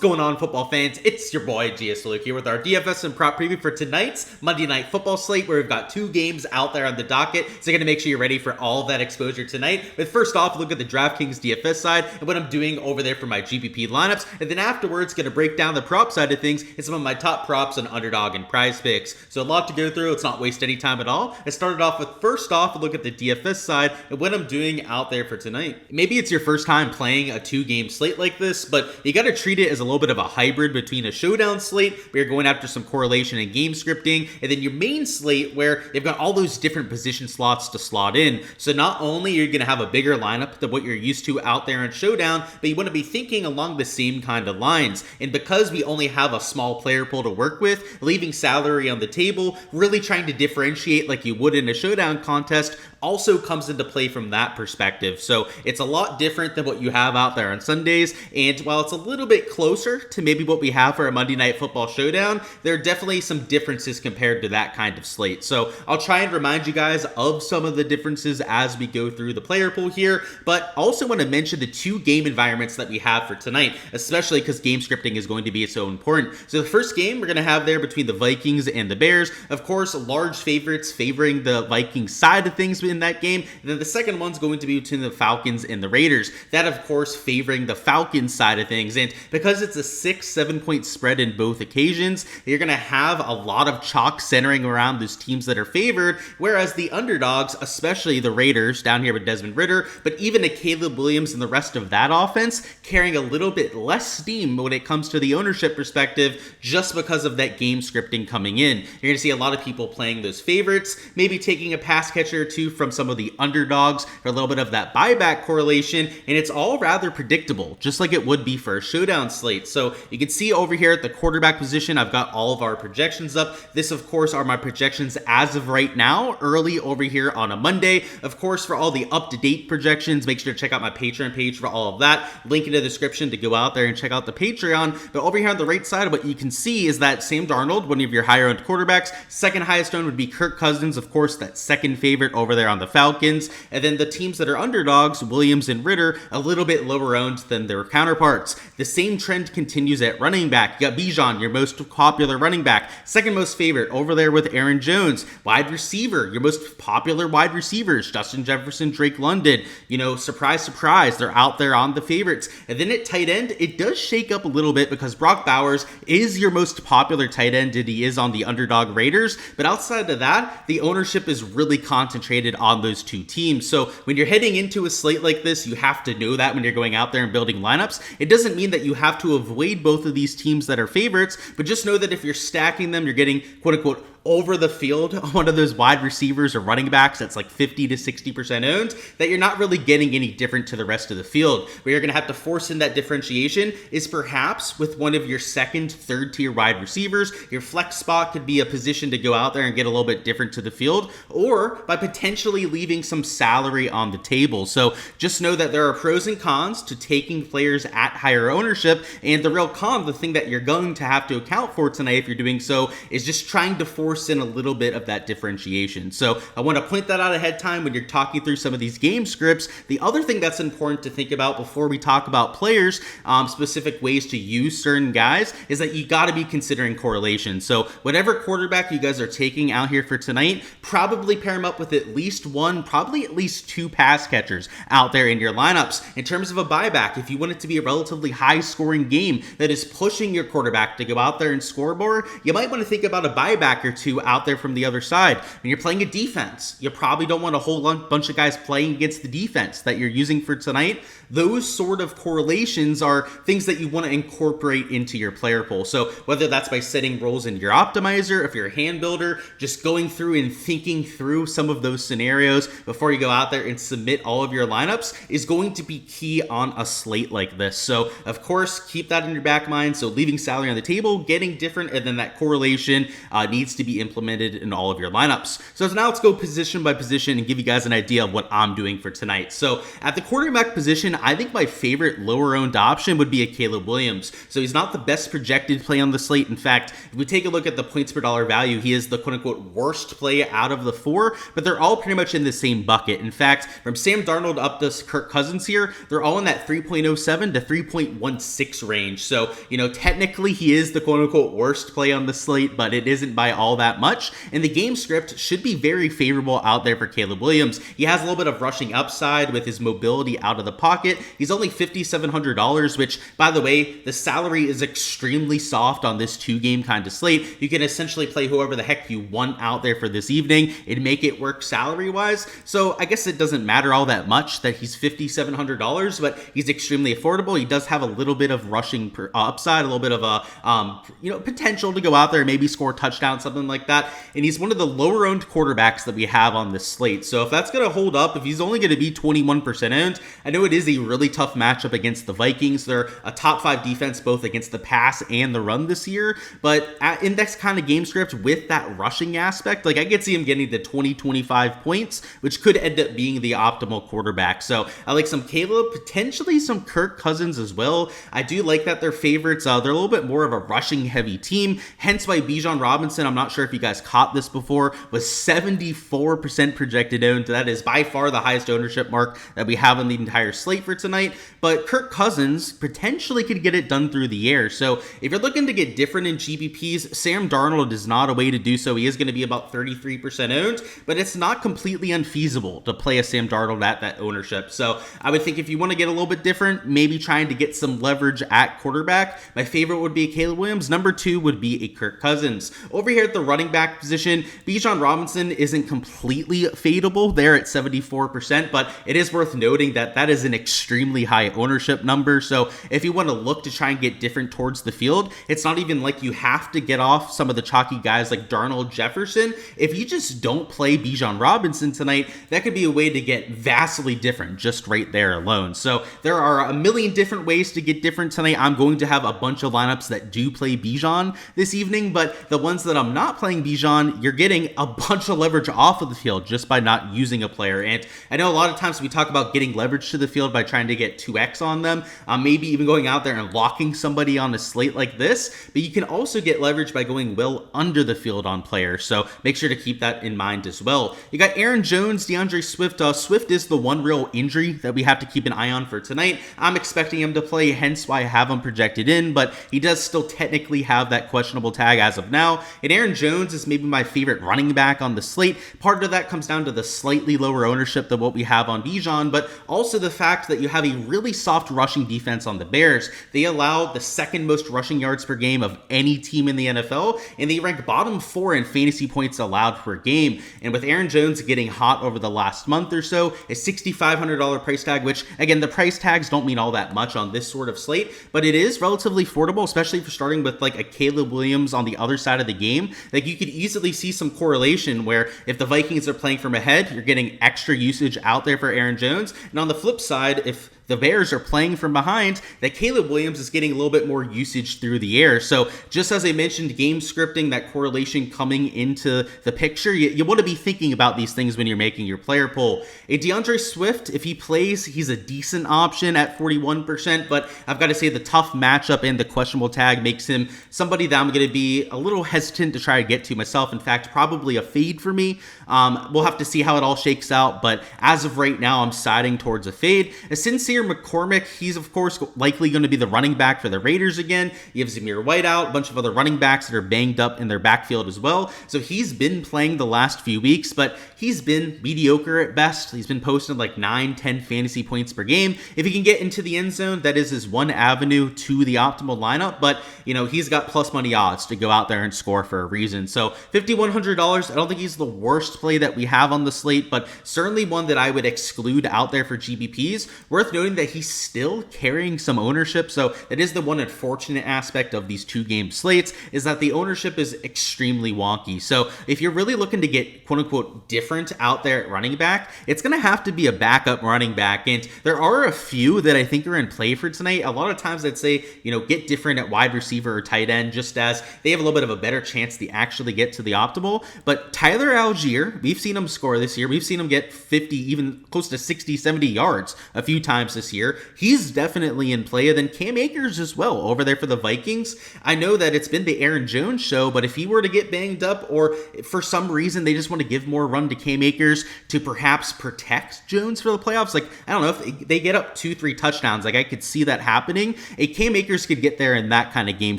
What's going on, football fans? It's your boy Gsluke here with our DFS and prop preview for tonight's Monday Night Football slate, where we've got two games out there on the docket. So you're going to make sure you're ready for all of that exposure tonight. But first off, look at the Draftkings DFS side and what I'm doing over there for my GPP lineups. And then afterwards, going to break down the prop side of things and some of my top props on Underdog and Prize Picks. So a lot to go through. Let's not waste any time at all. I started off with first off, look at the DFS side and what I'm doing out there for tonight. Maybe it's your first time playing a two-game slate like this, but you got to treat it as a little bit of a hybrid between a showdown slate where you're going after some correlation and game scripting, and then your main slate where you've got all those different position slots to slot in. So not only are you going to have a bigger lineup than what you're used to out there in showdown, but you want to be thinking along the same kind of lines. And because we only have a small player pool to work with, leaving salary on the table, really trying to differentiate like you would in a showdown contest also comes into play from that perspective. So it's a lot different than what you have out there on Sundays. And while it's a little bit closer to maybe what we have for a Monday Night Football showdown, there are definitely some differences compared to that kind of slate. So I'll try and remind you guys of some of the differences as we go through the player pool here, but also want to mention the two game environments that we have for tonight, especially because game scripting is going to be so important. So the first game we're going to have there between the Vikings and the Bears, of course, large favorites favoring the Vikings side of things in that game. And then the second one's going to be between the Falcons and the Raiders. That, of course, favoring the Falcons side of things. And because it's a 6-7 point spread in both occasions, you're going to have a lot of chalk centering around those teams that are favored, whereas the underdogs, especially the Raiders down here with Desmond Ridder, but even a Caleb Williams and the rest of that offense, carrying a little bit less steam when it comes to the ownership perspective, just because of that game scripting coming in. You're going to see a lot of people playing those favorites, maybe taking a pass catcher or two from some of the underdogs for a little bit of that buyback correlation, and it's all rather predictable, just like it would be for a showdown slate. So you can see over here at the quarterback position, I've got all of our projections up. This, of course, are my projections as of right now, early over here on a Monday. Of course, for all the up-to-date projections, make sure to check out my Patreon page for all of that. Link in the description to go out there and check out the Patreon. But over here on the right side, what you can see is that Sam Darnold, one of your higher-owned quarterbacks. Second highest owned would be Kirk Cousins, of course, that second favorite over there on the Falcons. And then the teams that are underdogs, Williams and Ridder, a little bit lower owned than their counterparts. The same trend continues at running back. You got Bijan, your most popular running back, second most favorite over there with Aaron Jones. Wide receiver, your most popular wide receivers, Justin Jefferson, Drake London. You know, surprise, surprise, they're out there on the favorites. And then at tight end, it does shake up a little bit because Brock Bowers is your most popular tight end, and he is on the underdog Raiders. But outside of that, the ownership is really concentrated on those two teams. So when you're heading into a slate like this, you have to know that when you're going out there and building lineups. It doesn't mean that you have to avoid both of these teams that are favorites, but just know that if you're stacking them, you're getting quote unquote over the field one of those wide receivers or running backs that's like 50 to 60% owned, that you're not really getting any different to the rest of the field. Where you're going to have to force in that differentiation is perhaps with one of your second, third tier wide receivers. Your flex spot could be a position to go out there and get a little bit different to the field, or by potentially leaving some salary on the table. So just know that there are pros and cons to taking players at higher ownership, and the real con, the thing that you're going to have to account for tonight if you're doing so, is just trying to force in a little bit of that differentiation. So I want to point that out ahead of time when you're talking through some of these game scripts. The other thing that's important to think about before we talk about players, specific ways to use certain guys, is that you got to be considering correlation. So whatever quarterback you guys are taking out here for tonight, probably pair them up with at least one, probably at least two pass catchers out there in your lineups. In terms of a buyback, if you want it to be a relatively high scoring game that is pushing your quarterback to go out there and score more, you might want to think about a buyback or two out there from the other side. When you're playing a defense, you probably don't want a whole bunch of guys playing against the defense that you're using for tonight. Those sort of correlations are things that you want to incorporate into your player pool. So whether that's by setting roles in your optimizer, if you're a hand builder, just going through and thinking through some of those scenarios before you go out there and submit all of your lineups is going to be key on a slate like this. So of course, keep that in your back mind. So leaving salary on the table, getting different, and then that correlation needs to be be implemented in all of your lineups. So now let's go position by position and give you guys an idea of what I'm doing for tonight. So at the quarterback position, I think my favorite lower owned option would be a Caleb Williams. So he's not the best projected play on the slate. In fact, if we take a look at the points per dollar value, he is the quote unquote worst play out of the four, but they're all pretty much in the same bucket. In fact, from Sam Darnold up to Kirk Cousins here, they're all in that 3.07 to 3.16 range. So, technically he is the quote unquote worst play on the slate, but it isn't by all that much. And the game script should be very favorable out there for Caleb Williams. He has a little bit of rushing upside with his mobility out of the pocket. He's only $5,700, which, by the way, the salary is extremely soft on this 2-game kind of slate. You can essentially play whoever the heck you want out there for this evening and make it work salary-wise. So I guess it doesn't matter all that much that he's $5,700, but he's extremely affordable. He does have a little bit of rushing upside, a little bit of a potential to go out there and maybe score a touchdown, something like that. And he's one of the lower owned quarterbacks that we have on this slate. So if that's going to hold up, if he's only going to be 21% owned, I know it is a really tough matchup against the Vikings. They're a top 5 defense both against the pass and the run this year, but at index kind of game script with that rushing aspect, like I could see him getting to 20-25 points, which could end up being the optimal quarterback. So I like some Caleb, potentially some Kirk Cousins as well. I do like that they're favorites. They're a little bit more of a rushing heavy team, hence why Bijan Robinson, I'm not sure if you guys caught this before, was 74% projected owned. That is by far the highest ownership mark that we have on the entire slate for tonight. But Kirk Cousins potentially could get it done through the air. So if you're looking to get different in GPPs, Sam Darnold is not a way to do so. He is going to be about 33% owned, but it's not completely unfeasible to play a Sam Darnold at that ownership. So I would think if you want to get a little bit different, maybe trying to get some leverage at quarterback, my favorite would be Caleb Williams. Number 2 would be a Kirk Cousins. Over here at the running back position, Bijan Robinson isn't completely fadeable there at 74%, but it is worth noting that that is an extremely high ownership number. So if you want to look to try and get different towards the field, it's not even like you have to get off some of the chalky guys like Darnold, Jefferson. If you just don't play Bijan Robinson tonight, that could be a way to get vastly different just right there alone. So there are a million different ways to get different tonight. I'm going to have a bunch of lineups that do play Bijan this evening, but the ones that I'm not playing Bijan, you're getting a bunch of leverage off of the field just by not using a player. And I know a lot of times we talk about getting leverage to the field by trying to get 2x on them, maybe even going out there and locking somebody on a slate like this, but you can also get leverage by going well under the field on players. So make sure to keep that in mind as well. You got Aaron Jones, DeAndre Swift. Swift is the one real injury that we have to keep an eye on for tonight. I'm expecting him to play, hence why I have him projected in, but he does still technically have that questionable tag as of now. And Aaron Jones is maybe my favorite running back on the slate. Part of that comes down to the slightly lower ownership than what we have on Bijan, but also the fact that you have a really soft rushing defense on the Bears. They allow the second most rushing yards per game of any team in the NFL, and they rank bottom 4 in fantasy points allowed per game. And with Aaron Jones getting hot over the last month or so, a $6,500 price tag, which again, the price tags don't mean all that much on this sort of slate, but it is relatively affordable, especially for starting with like a Caleb Williams on the other side of the game. Like you could easily see some correlation where if the Vikings are playing from ahead, you're getting extra usage out there for Aaron Jones. And on the flip side, if the Bears are playing from behind, that Caleb Williams is getting a little bit more usage through the air. So just as I mentioned, game scripting, that correlation coming into the picture, you want to be thinking about these things when you're making your player pool. A DeAndre Swift, if he plays, he's a decent option at 41%, but I've got to say the tough matchup and the questionable tag makes him somebody that I'm going to be a little hesitant to try to get to myself. In fact, probably a fade for me. We'll have to see how it all shakes out, but as of right now, I'm siding towards a fade. A Sincere McCormick, he's of course likely going to be the running back for the Raiders again. You have Zamir Whiteout, a bunch of other running backs that are banged up in their backfield as well. So he's been playing the last few weeks, but he's been mediocre at best. He's been posting like 9-10 fantasy points per game. If he can get into the end zone, that is his one avenue to the optimal lineup, but he's got plus money odds to go out there and score for a reason. So $5,100, I don't think he's the worst play that we have on the slate, but certainly one that I would exclude out there for GPPs. Worth noting noting that he's still carrying some ownership. So that is the one unfortunate aspect of these 2-game slates, is that the ownership is extremely wonky. So if you're really looking to get quote unquote different out there at running back, it's going to have to be a backup running back. And there are a few that I think are in play for tonight. A lot of times I'd say, get different at wide receiver or tight end, just as they have a little bit of a better chance to actually get to the optimal. But Tyler Algier, we've seen him score this year. We've seen him get 50, even close to 60, 70 yards a few times this year. He's definitely in play. And then Cam Akers as well over there for the Vikings. I know that it's been the Aaron Jones show, but if he were to get banged up, or for some reason they just want to give more run to Cam Akers to perhaps protect Jones for the playoffs, I don't know, if they get up 2-3 touchdowns, I could see that happening. A Cam Akers could get there in that kind of game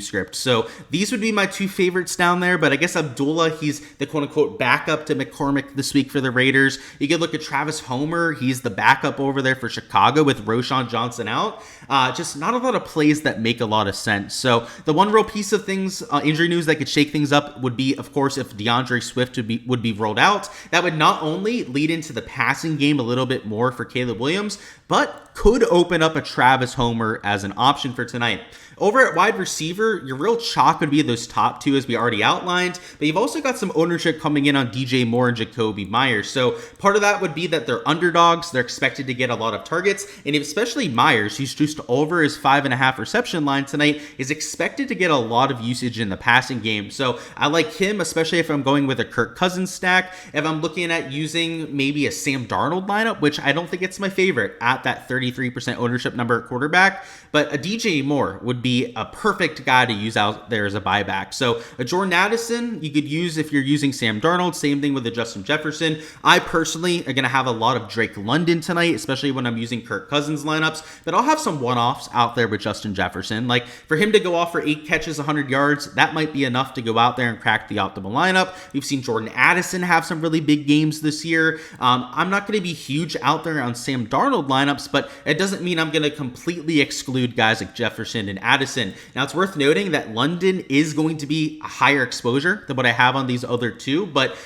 script. So these would be my two favorites down there, but I guess Abdullah, he's the quote-unquote backup to McCormick this week for the Raiders. You could look at Travis Homer. He's the backup over there for Chicago with Roschon Johnson out. Just not a lot of plays that make a lot of sense. So the one real piece of things, injury news that could shake things up would be, of course, if DeAndre Swift would be rolled out. That would not only lead into the passing game a little bit more for Caleb Williams, but could open up a Travis Homer as an option for tonight. Over at wide receiver, your real chalk would be those top two, as we already outlined, but you've also got some ownership coming in on DJ Moore and Jacoby Myers. So part of that would be that they're underdogs. They're expected to get a lot of targets, and especially Myers, who's just over his 5.5 reception line tonight, is expected to get a lot of usage in the passing game. So I like him, especially if I'm going with a Kirk Cousins stack. If I'm looking at using maybe a Sam Darnold lineup, which I don't think it's my favorite at that 33% ownership number at quarterback, but a DJ Moore would be a perfect guy to use out there as a buyback. So a Jordan Addison you could use if you're using Sam Darnold. Same thing with a Justin Jefferson. I personally are going to have a lot of Drake London tonight, especially when I'm using Kirk Cousins lineups, but I'll have some one-offs out there with Justin Jefferson. Like for him to go off for 8 catches, 100 yards, that might be enough to go out there and crack the optimal lineup. We've seen Jordan Addison have some really big games this year. I'm not going to be huge out there on Sam Darnold lineups, but it doesn't mean I'm going to completely exclude guys like Jefferson and Addison. Now, it's worth noting that London is going to be a higher exposure than what I have on these other two, but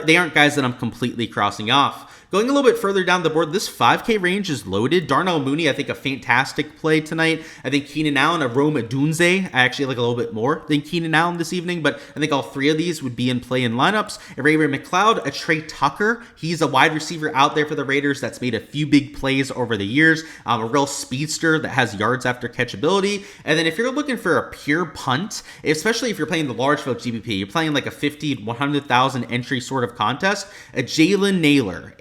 they aren't guys that I'm completely crossing off. Going a little bit further down the board, this 5K range is loaded. Darnell Mooney, I think a fantastic play tonight. I think Keenan Allen, a Rome Odunze, I actually like a little bit more than Keenan Allen this evening, but I think all three of these would be in play in lineups. A Ray-Ray McCloud, a Trey Tucker. He's a wide receiver out there for the Raiders that's made a few big plays over the years. A real speedster that has yards after catchability. And then if you're looking for a pure punt, especially if you're playing the large field GPP, you're playing like a 50, 100,000 entry sort of contest, a Jalen Naylor,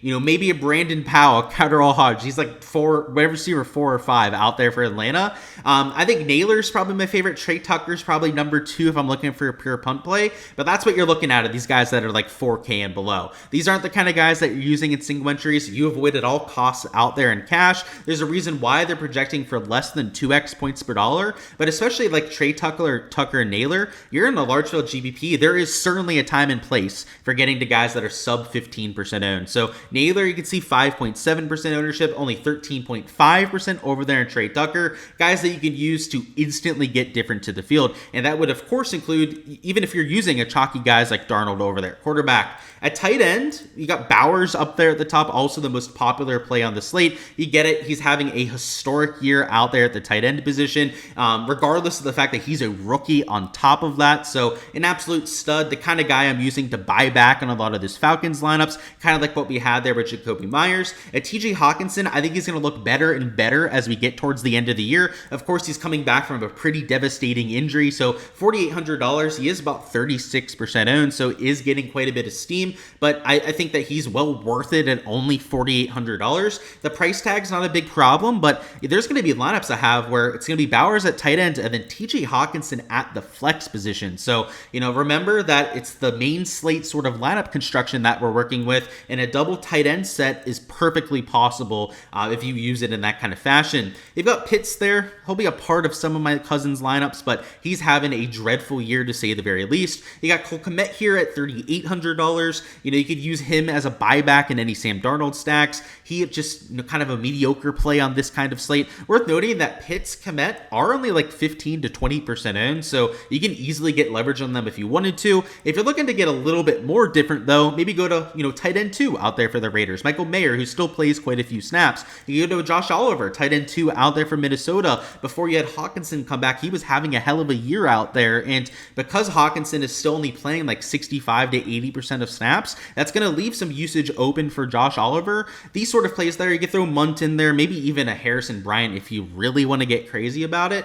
maybe a Brandon Powell, Catterall Hodge. He's like wide receiver 4 or 5 out there for Atlanta. I think Naylor's probably my favorite. Trey Tucker's probably number 2 if I'm looking for a pure punt play. But that's what you're looking at these guys that are like 4K and below. These aren't the kind of guys that you're using in single entries. You avoid at all costs out there in cash. There's a reason why they're projecting for less than 2x points per dollar. But especially like Trey Tucker and Naylor, you're in a large field GPP. There is certainly a time and place for getting to guys that are sub 15% owned. So Naylor, you can see 5.7% ownership, only 13.5% over there in Trey Tucker. Guys that you can use to instantly get different to the field. And that would, of course, include, even if you're using a chalky guys like Darnold over there. Quarterback. At tight end, you got Bowers up there at the top, also the most popular play on the slate. You get it. He's having a historic year out there at the tight end position, regardless of the fact that he's a rookie on top of that. So an absolute stud, the kind of guy I'm using to buy back on a lot of this Falcons lineups, kind of like what we had there with Jacoby Myers. At TJ Hawkinson, I think he's going to look better and better as we get towards the end of the year. Of course, he's coming back from a pretty devastating injury, so $4,800, he is about 36% owned, so is getting quite a bit of steam, but I think that he's well worth it at only $4,800. The price tag's not a big problem, but there's going to be lineups I have where it's going to be Bowers at tight end and then TJ Hawkinson at the flex position. So, remember that it's the main slate sort of lineup construction that we're working with, and a double tight end set is perfectly possible if you use it in that kind of fashion. You've got Pitts there. He'll be a part of some of my Cousins lineups, but he's having a dreadful year to say the very least. You got Cole Kmet here at $3,800. You could use him as a buyback in any Sam Darnold stacks. He just kind of a mediocre play on this kind of slate. Worth noting that Pitts, Kmet are only like 15 to 20% owned, so you can easily get leverage on them if you wanted to. If you're looking to get a little bit more different though, maybe go to tight end 2 out there for the Raiders. Michael Mayer, who still plays quite a few snaps. You go to Josh Oliver, tight end 2 out there for Minnesota. Before you had Hawkinson come back, he was having a hell of a year out there. And because Hawkinson is still only playing like 65 to 80% of snaps, that's going to leave some usage open for Josh Oliver. These sort of plays there, you can throw Munt in there, maybe even a Harrison Bryant if you really want to get crazy about it.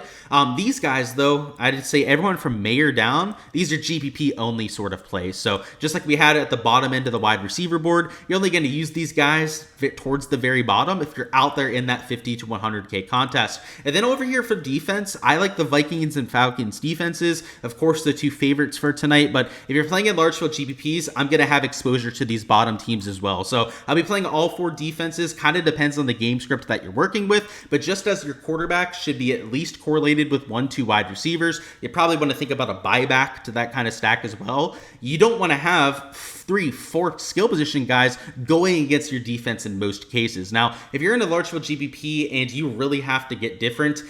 These guys, though, I'd say everyone from Mayer down, these are GPP only sort of plays. So just like we had at the bottom end of the wide receiver board, you're only going to use these guys towards the very bottom if you're out there in that 50 to 100K contest. And then over here for defense, I like the Vikings and Falcons defenses, of course, the two favorites for tonight. But if you're playing in large field GPPs, I'm going to have exposure to these bottom teams as well. So I'll be playing all 4 defenses. Kind of depends on the game script that you're working with. But just as your quarterback should be at least correlated with 1-2 wide receivers, you probably want to think about a buyback to that kind of stack as well. You don't want to have 3-4 skill position guys going against your defense in most cases. Now, if you're in a large field GPP and you really have to get different,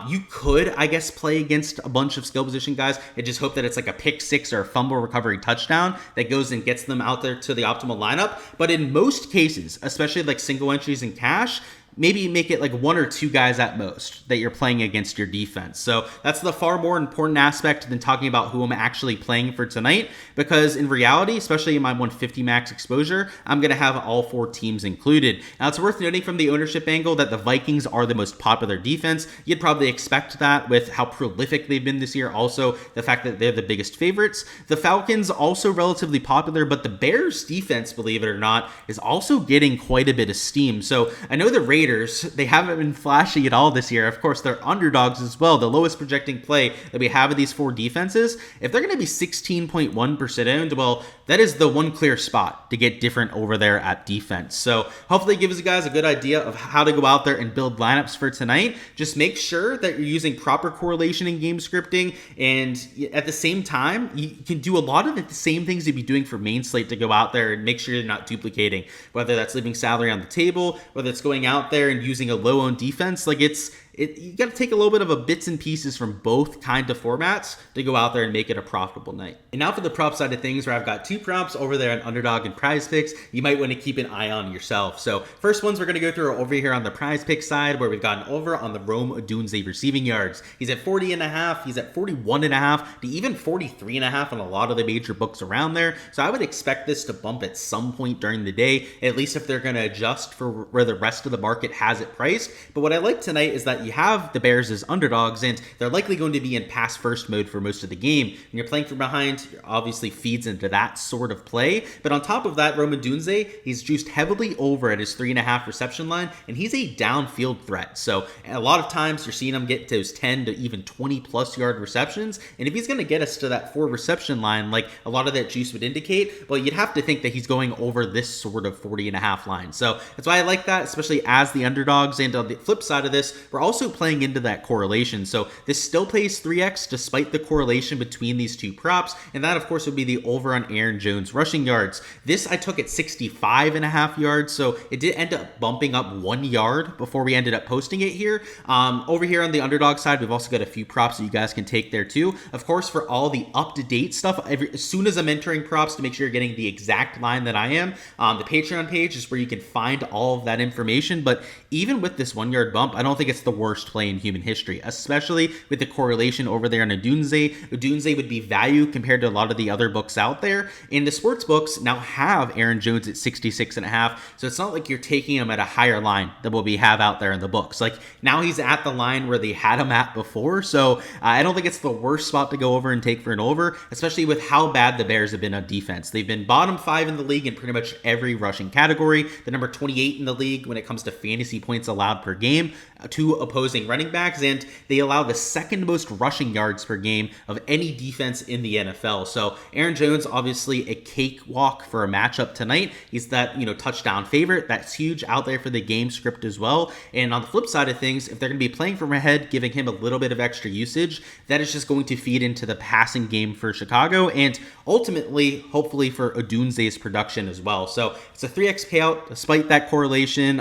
you could, I guess, play against a bunch of skill position guys and just hope that it's like a pick 6 or a fumble recovery touchdown that goes and gets them out there to the optimal lineup. But in most cases, especially like single entries in cash, maybe make it like 1 or 2 guys at most that you're playing against your defense. So that's the far more important aspect than talking about who I'm actually playing for tonight, because in reality, especially in my 150 max exposure, I'm going to have all 4 teams included. Now, it's worth noting from the ownership angle that the Vikings are the most popular defense. You'd probably expect that with how prolific they've been this year. Also, the fact that they're the biggest favorites. The Falcons also relatively popular, but the Bears defense, believe it or not, is also getting quite a bit of steam. So I know the Raiders, they haven't been flashy at all this year. Of course, they're underdogs as well, the lowest projecting play that we have of these 4 defenses. If they're going to be 16.1% owned, well, that is the one clear spot to get different over there at defense. So hopefully it gives you guys a good idea of how to go out there and build lineups for tonight. Just make sure that you're using proper correlation in game scripting, and at the same time, you can do a lot of the same things you'd be doing for main slate to go out there and make sure you're not duplicating, whether that's leaving salary on the table, whether it's going out there and using a low owned defense. Like you got to take a little bit of a bits and pieces from both kind of formats to go out there and make it a profitable night. And now for the prop side of things, where I've got 2 props over there on Underdog and Prize Picks you might want to keep an eye on yourself. So first ones we're going to go through are over here on the Prize Pick side, where we've got an over on the Rome Odunze receiving yards. He's at 40.5, he's at 41.5, to even 43.5 on a lot of the major books around there. So I would expect this to bump at some point during the day, at least if they're going to adjust for where the rest of the market has it priced. But what I like tonight is that you have the Bears as underdogs, and they're likely going to be in pass first mode for most of the game. When you're playing from behind, it obviously feeds into that sort of play. But on top of that, Rome Odunze, he's juiced heavily over at his 3.5 reception line, and he's a downfield threat. So a lot of times you're seeing him get to those 10 to even 20 plus yard receptions. And if he's going to get us to that 4 reception line, like a lot of that juice would indicate, well, you'd have to think that he's going over this sort of 40.5 line. So that's why I like that, especially as the underdogs. And on the flip side of this, we're also playing into that correlation. So this still pays 3x despite the correlation between these 2 props. And that, of course, would be the over on Aaron Jones rushing yards. This I took at 65.5 yards. So it did end up bumping up 1 yard before we ended up posting it here. Over here on the underdog side, we've also got a few props that you guys can take there too. Of course, for all the up-to-date stuff, as soon as I'm entering props to make sure you're getting the exact line that I am, the Patreon page is where you can find all of that information. But even with this 1 yard bump, I don't think it's the worst play in human history, especially with the correlation over there on Odunze. Odunze would be value compared to a lot of the other books out there. And the sports books now have Aaron Jones at 66.5. So it's not like you're taking him at a higher line than what we have out there in the books. Like now he's at the line where they had him at before. So I don't think it's the worst spot to go over and take for an over, especially with how bad the Bears have been on defense. They've been bottom 5 in the league in pretty much every rushing category. The number 28 in the league when it comes to fantasy points allowed per game to opposing running backs, and they allow the 2nd most rushing yards per game of any defense in the NFL. So Aaron Jones, obviously a cakewalk for a matchup tonight. He's that, touchdown favorite. That's huge out there for the game script as well. And on the flip side of things, if they're going to be playing from ahead, giving him a little bit of extra usage, that is just going to feed into the passing game for Chicago, and ultimately, hopefully for Odunze's production as well. So it's a 3x payout despite that correlation.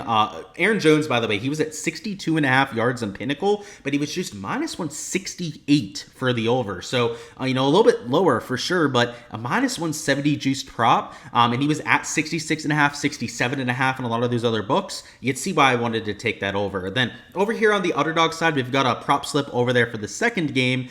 Aaron Jones, by the way, he was at 62.5 yards on Pinnacle, but he was just minus 168 for the over. So, a little bit lower for sure, but a minus 170 juiced prop. And he was at 66.5, 67.5 in a lot of those other books. You can see why I wanted to take that over. Then over here on the underdog side, we've got a prop slip over there for the second game,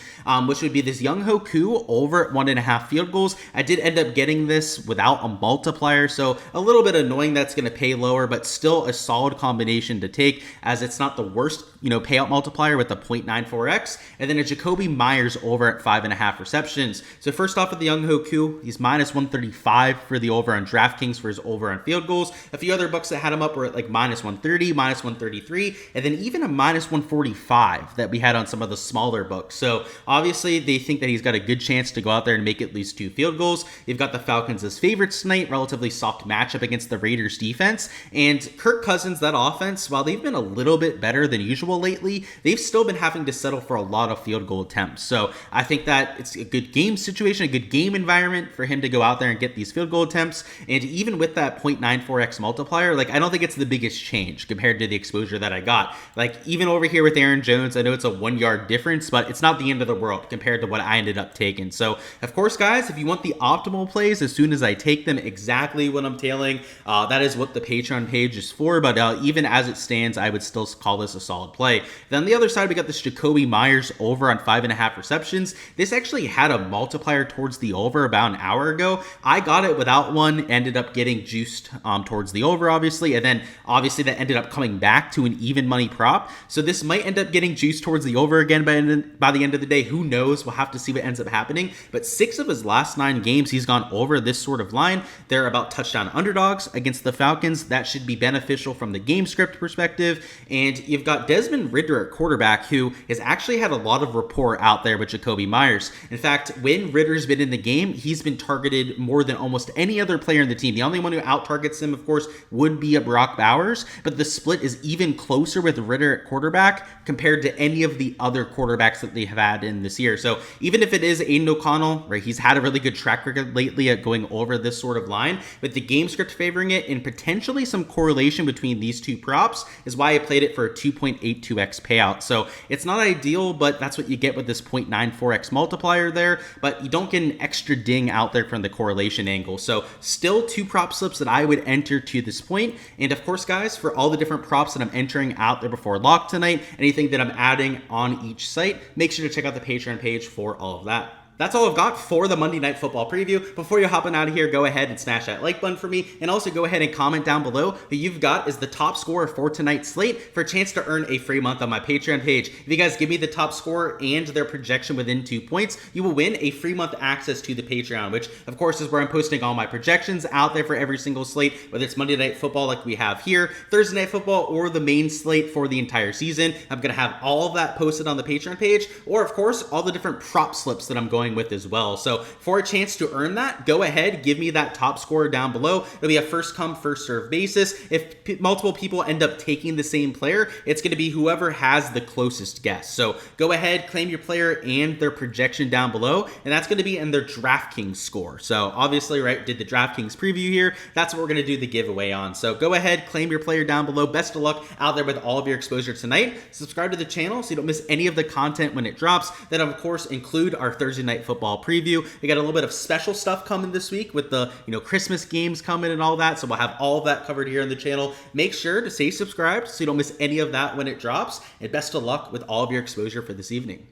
which would be this Younghoe Koo over at 1.5 field goals. I did end up getting this without a multiplier, so a little bit annoying that's going to pay lower, but still a solid combination to take, as it's not the worst, payout multiplier with the 0.94x, and then a Jacoby Myers over at 5.5 receptions. So first off with the Younghoe Koo, he's minus 135 for the over on DraftKings for his over on field goals. A few other books that had him up were at like minus 130, minus 133, and then even a minus 145 that we had on some of the smaller books. So obviously they think that he's got a good chance to go out there and make at least 2 field goals. You've got the Falcons as favorites tonight, relatively soft matchup against the Raiders defense, and Kirk Cousins, that offense, while they've been a little bit better than usual lately, they've still been having to settle for a lot of field goal attempts. So I think that it's a good game situation, a good game environment for him to go out there and get these field goal attempts. And even with that 0.94x multiplier, like, I don't think it's the biggest change compared to the exposure that I got. Like, even over here with Aaron Jones, I know it's a 1 yard difference, but it's not the end of the world compared to what I ended up taking. So of course, guys, if you want the optimal plays as soon as I take them, exactly what I'm tailing, that is what the Patreon page is for. But even as it stands, I would still call this a solid play. Then on the other side, we got this Jacoby Myers over on 5.5 receptions. This actually had a multiplier towards the over about an hour ago. I got it without one, ended up getting juiced towards the over, obviously, and then obviously that ended up coming back to an even money prop. So this might end up getting juiced towards the over again by the end of the day. Who knows? We'll have to see what ends up happening. But 6 of his last 9 games, he's gone over this sort of line. They're about touchdown underdogs against the Falcons. That should be beneficial from the game script perspective. And you've got Desmond Ridder at quarterback, who has actually had a lot of rapport out there with Jacoby Myers. In fact, when Ridder's been in the game, he's been targeted more than almost any other player in the team. The only one who out-targets him, of course, would be a Brock Bowers, but the split is even closer with Ridder at quarterback compared to any of the other quarterbacks that they have had in this year. So even if it is Aiden O'Connell, right, he's had a really good track record lately at going over this sort of line, but the game script favoring it and potentially some correlation between these two props is why I played it for a 2.82x payout. So it's not ideal, but that's what you get with this 0.94x multiplier there, but you don't get an extra ding out there from the correlation angle. So still 2 prop slips that I would enter to this point. And of course, guys, for all the different props that I'm entering out there before lock tonight, anything that I'm adding on each site, make sure to check out the Patreon page for all of that. That's all I've got for the Monday Night Football preview. Before you're hopping out of here, go ahead and smash that like button for me, and also go ahead and comment down below who you've got as the top scorer for tonight's slate for a chance to earn a free month on my Patreon page. If you guys give me the top scorer and their projection within 2 points, you will win a free month access to the Patreon, which of course is where I'm posting all my projections out there for every single slate, whether it's Monday Night Football like we have here, Thursday Night Football, or the main slate for the entire season. I'm going to have all of that posted on the Patreon page, or of course, all the different prop slips that I'm going with as well. So for a chance to earn that, go ahead, give me that top scorer down below. It'll be a first come, first serve basis. If multiple people end up taking the same player, it's going to be whoever has the closest guess. So go ahead, claim your player and their projection down below, and that's going to be in their Draftkings score. So obviously, right, did the Draftkings preview here. That's what we're going to do the giveaway on. So go ahead, claim your player down below. Best of luck out there with all of your exposure tonight. Subscribe to the channel so you don't miss any of the content when it drops. That, of course, include our Thursday Night Football preview. We got a little bit of special stuff coming this week with the Christmas games coming and all that. So we'll have all of that covered here on the channel. Make sure to stay subscribed so you don't miss any of that when it drops. And best of luck with all of your exposure for this evening.